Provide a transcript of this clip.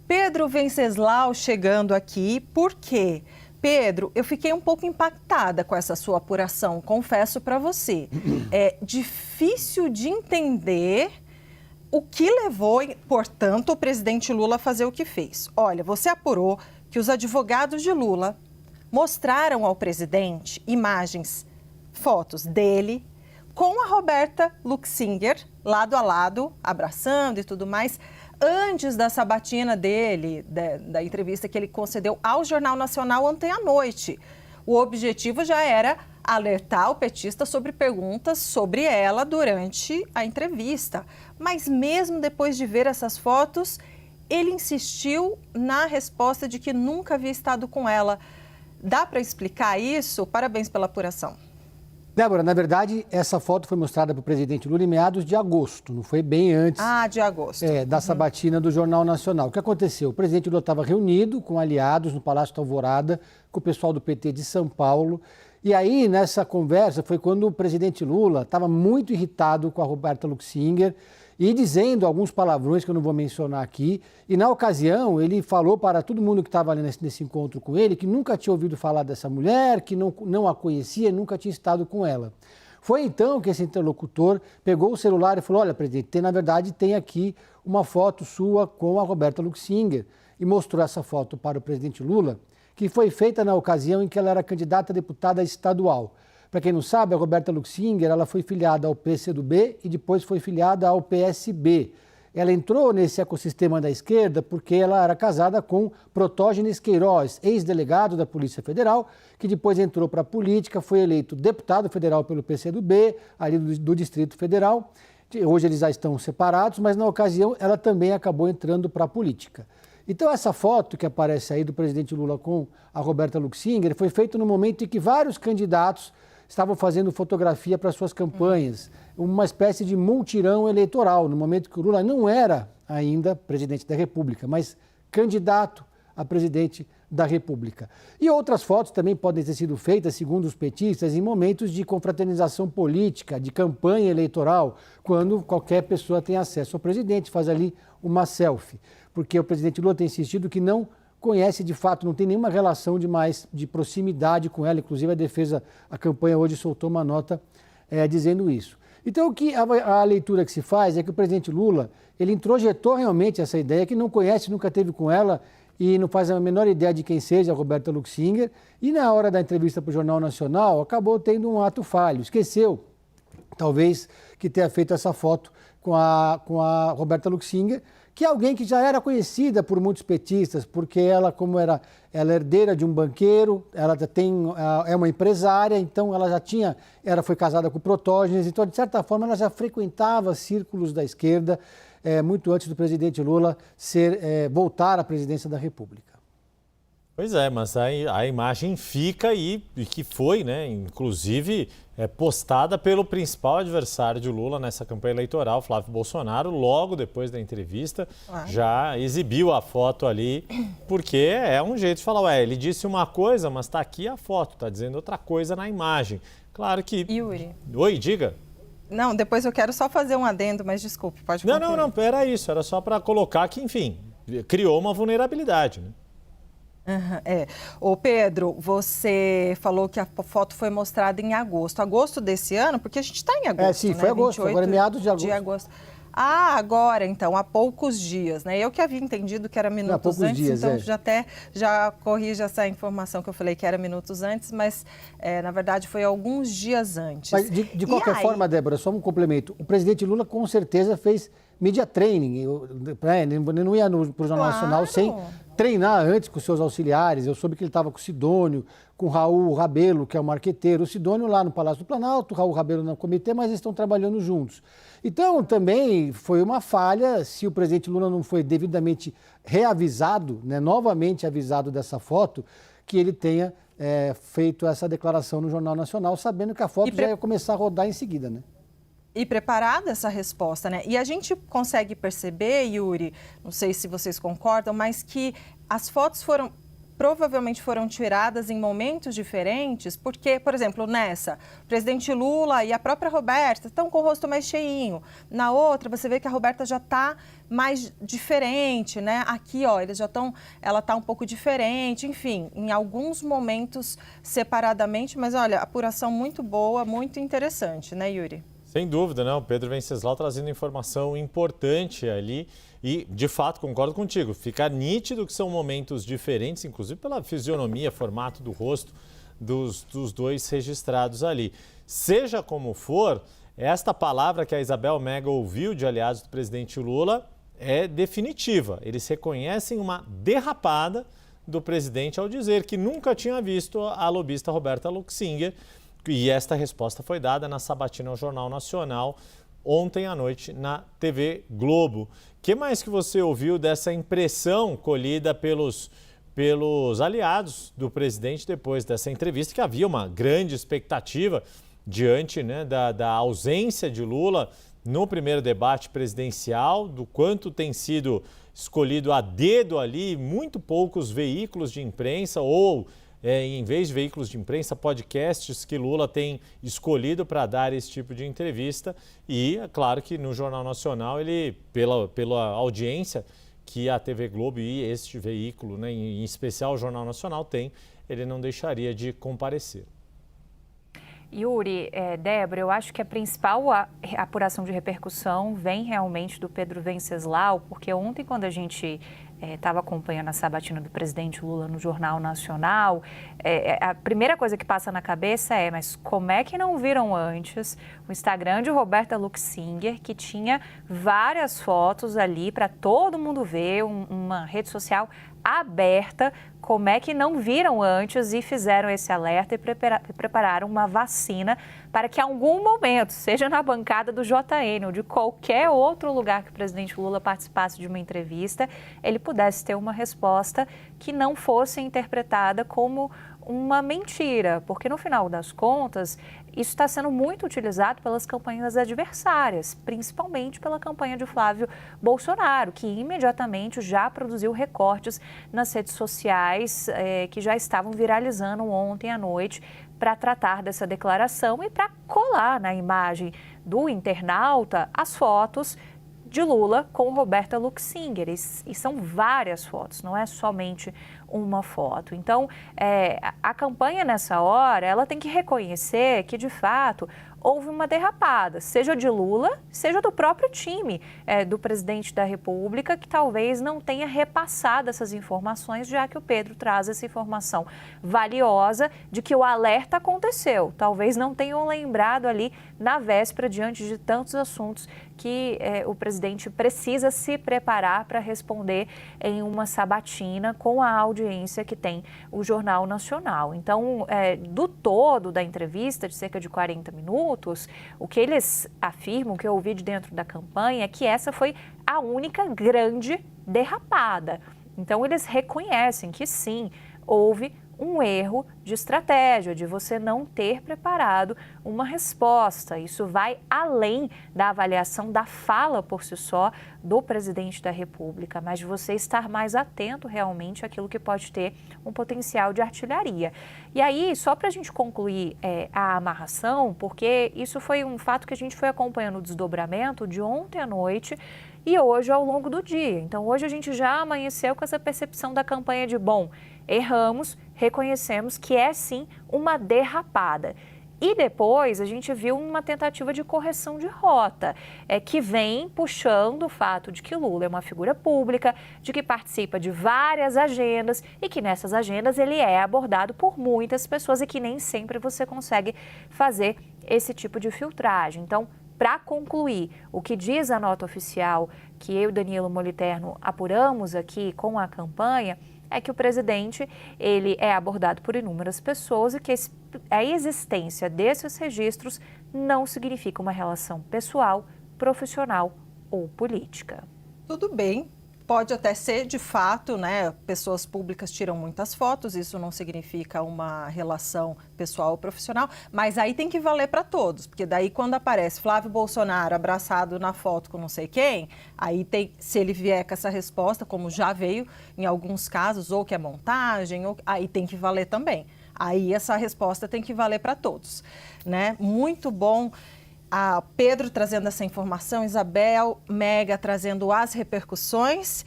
Pedro Venceslau chegando aqui, por quê? Pedro, eu fiquei um pouco impactada com essa sua apuração, confesso para você. É difícil de entender o que levou, portanto, o presidente Lula a fazer o que fez. Olha, você apurou que os advogados de Lula mostraram ao presidente imagens, fotos dele com a Roberta Luxinger, lado a lado, abraçando e tudo mais, antes da sabatina dele, da entrevista que ele concedeu ao Jornal Nacional ontem à noite. O objetivo já era alertar o petista sobre perguntas sobre ela durante a entrevista. Mas mesmo depois de ver essas fotos, ele insistiu na resposta de que nunca havia estado com ela. Dá para explicar isso? Parabéns pela apuração. Débora, na verdade, essa foto foi mostrada para o presidente Lula em meados de agosto, não foi bem antes de agosto. Da sabatina do Jornal Nacional. O que aconteceu? O presidente Lula estava reunido com aliados no Palácio da Alvorada, com o pessoal do PT de São Paulo. E aí, nessa conversa, foi quando o presidente Lula estava muito irritado com a Roberta Luxinger e dizendo alguns palavrões que eu não vou mencionar aqui. E na ocasião, ele falou para todo mundo que estava ali nesse encontro com ele que nunca tinha ouvido falar dessa mulher, que não a conhecia, nunca tinha estado com ela. Foi então que esse interlocutor pegou o celular e falou: olha, presidente, na verdade tem aqui uma foto sua com a Roberta Luxinger. E mostrou essa foto para o presidente Lula, que foi feita na ocasião em que ela era candidata a deputada estadual. Para quem não sabe, a Roberta Luxinger, ela foi filiada ao PCdoB e depois foi filiada ao PSB. Ela entrou nesse ecossistema da esquerda porque ela era casada com Protógenes Queiroz, ex-delegado da Polícia Federal, que depois entrou para a política, foi eleito deputado federal pelo PCdoB, ali do Distrito Federal. Hoje eles já estão separados, mas na ocasião ela também acabou entrando para a política. Então essa foto que aparece aí do presidente Lula com a Roberta Luxinger foi feita no momento em que vários candidatos estavam fazendo fotografia para suas campanhas, uma espécie de multirão eleitoral, no momento que o Lula não era ainda presidente da República, mas candidato a presidente da República. E outras fotos também podem ter sido feitas, segundo os petistas, em momentos de confraternização política, de campanha eleitoral, quando qualquer pessoa tem acesso ao presidente, faz ali uma selfie, porque o presidente Lula tem insistido que não conhece de fato, não tem nenhuma relação de proximidade com ela. Inclusive a campanha hoje soltou uma nota dizendo isso. Então a leitura que se faz é que o presidente Lula, ele introjetou realmente essa ideia que não conhece, nunca teve com ela e não faz a menor ideia de quem seja a Roberta Luxinger, e na hora da entrevista para o Jornal Nacional acabou tendo um ato falho, esqueceu talvez que tenha feito essa foto com a Roberta Luxinger, que é alguém que já era conhecida por muitos petistas, porque ela é herdeira de um banqueiro, ela é uma empresária, então ela foi casada com Protógenes, então de certa forma ela já frequentava círculos da esquerda muito antes do presidente Lula voltar à presidência da República. Pois é, mas a imagem fica aí, e que foi, né, inclusive postada pelo principal adversário de Lula nessa campanha eleitoral, Flávio Bolsonaro, logo depois da entrevista, já exibiu a foto ali, porque é um jeito de falar, ele disse uma coisa, mas está aqui a foto, está dizendo outra coisa na imagem. Claro que... Yuri. Oi, diga. Não, depois eu quero só fazer um adendo, mas desculpe, pode concluir. Não, era isso, era só para colocar que, enfim, criou uma vulnerabilidade, né? Ô Pedro, você falou que a foto foi mostrada em agosto. Agosto desse ano? Porque a gente está em agosto, sim, foi agosto, agora é meados de agosto. Agora então, há poucos dias, né? Eu que havia entendido que era minutos antes, dias, então já corrija essa informação que eu falei que era minutos antes, mas na verdade foi alguns dias antes. Mas de qualquer forma, Débora, só um complemento. O presidente Lula com certeza fez media training, ele não ia para o Jornal Nacional sem treinar antes com seus auxiliares. Eu soube que ele estava com o Sidônio, com o Raul Rabelo, que é o marqueteiro. O Sidônio lá no Palácio do Planalto, o Raul Rabelo no comitê, mas eles estão trabalhando juntos. Então, também foi uma falha se o presidente Lula não foi devidamente reavisado, né, novamente avisado dessa foto, que ele tenha feito essa declaração no Jornal Nacional, sabendo que a foto já ia começar a rodar em seguida, né? E preparada essa resposta, né? E a gente consegue perceber, Yuri, não sei se vocês concordam, mas que as fotos foram provavelmente foram tiradas em momentos diferentes, porque, por exemplo, nessa, o presidente Lula e a própria Roberta estão com o rosto mais cheinho. Na outra, você vê que a Roberta já está mais diferente, né? Aqui, ó, ela está um pouco diferente, enfim, em alguns momentos separadamente, mas olha, apuração muito boa, muito interessante, né, Yuri? Sem dúvida, né? O Pedro Venceslau trazendo informação importante ali e, de fato, concordo contigo. Fica nítido que são momentos diferentes, inclusive pela fisionomia, formato do rosto dos dois registrados ali. Seja como for, esta palavra que a Isabel Mega ouviu de aliados do presidente Lula é definitiva. Eles reconhecem uma derrapada do presidente ao dizer que nunca tinha visto a lobista Roberta Luxinger. E esta resposta foi dada na sabatina ao Jornal Nacional ontem à noite na TV Globo. O que mais que você ouviu dessa impressão colhida pelos aliados do presidente depois dessa entrevista, que havia uma grande expectativa diante, né, da ausência de Lula no primeiro debate presidencial, do quanto tem sido escolhido a dedo ali, muito poucos veículos de imprensa ou... em vez de veículos de imprensa, podcasts que Lula tem escolhido para dar esse tipo de entrevista. E é claro que no Jornal Nacional, ele, pela audiência que a TV Globo e este veículo, né, em especial o Jornal Nacional, tem, ele não deixaria de comparecer. Yuri, Débora, eu acho que a principal apuração de repercussão vem realmente do Pedro Venceslau, porque ontem, quando a gente estava acompanhando a sabatina do presidente Lula no Jornal Nacional, a primeira coisa que passa na cabeça é, mas como é que não viram antes o Instagram de Roberta Luxinger, que tinha várias fotos ali para todo mundo ver, uma rede social aberta, como é que não viram antes e fizeram esse alerta e prepararam uma vacina para que em algum momento, seja na bancada do JN ou de qualquer outro lugar que o presidente Lula participasse de uma entrevista, ele pudesse ter uma resposta que não fosse interpretada como uma mentira, porque no final das contas, isso está sendo muito utilizado pelas campanhas adversárias, principalmente pela campanha de Flávio Bolsonaro, que imediatamente já produziu recortes nas redes sociais que já estavam viralizando ontem à noite para tratar dessa declaração e para colar na imagem do internauta as fotos de Lula com Roberta Luxinger, e são várias fotos, não é somente uma foto. Então, a campanha nessa hora, ela tem que reconhecer que, de fato, houve uma derrapada, seja de Lula, seja do próprio time do presidente da República, que talvez não tenha repassado essas informações, já que o Pedro traz essa informação valiosa de que o alerta aconteceu. Talvez não tenham lembrado ali na véspera, diante de tantos assuntos que o presidente precisa se preparar para responder em uma sabatina com a audiência que tem o Jornal Nacional. Então, do todo da entrevista, de cerca de 40 minutos, o que eles afirmam, que eu ouvi de dentro da campanha, é que essa foi a única grande derrapada. Então, eles reconhecem que sim, houve um erro de estratégia, de você não ter preparado uma resposta. Isso vai além da avaliação da fala por si só do presidente da República, mas de você estar mais atento realmente àquilo que pode ter um potencial de artilharia. E aí, só para a gente concluir a amarração, porque isso foi um fato que a gente foi acompanhando o desdobramento de ontem à noite e hoje ao longo do dia. Então, hoje a gente já amanheceu com essa percepção da campanha de, bom, erramos, reconhecemos que é sim uma derrapada. E depois a gente viu uma tentativa de correção de rota, que vem puxando o fato de que Lula é uma figura pública, de que participa de várias agendas e que nessas agendas ele é abordado por muitas pessoas e que nem sempre você consegue fazer esse tipo de filtragem. Então, para concluir, o que diz a nota oficial que eu e Danilo Moliterno apuramos aqui com a campanha é que o presidente ele é abordado por inúmeras pessoas e que a existência desses registros não significa uma relação pessoal, profissional ou política. Tudo bem. Pode até ser, de fato, né? Pessoas públicas tiram muitas fotos, isso não significa uma relação pessoal ou profissional, mas aí tem que valer para todos, porque daí quando aparece Flávio Bolsonaro abraçado na foto com não sei quem, aí tem, se ele vier com essa resposta, como já veio em alguns casos, ou que é montagem, ou, aí tem que valer também. Aí essa resposta tem que valer para todos, né? Muito bom. A Pedro trazendo essa informação, Isabel, Mega trazendo as repercussões.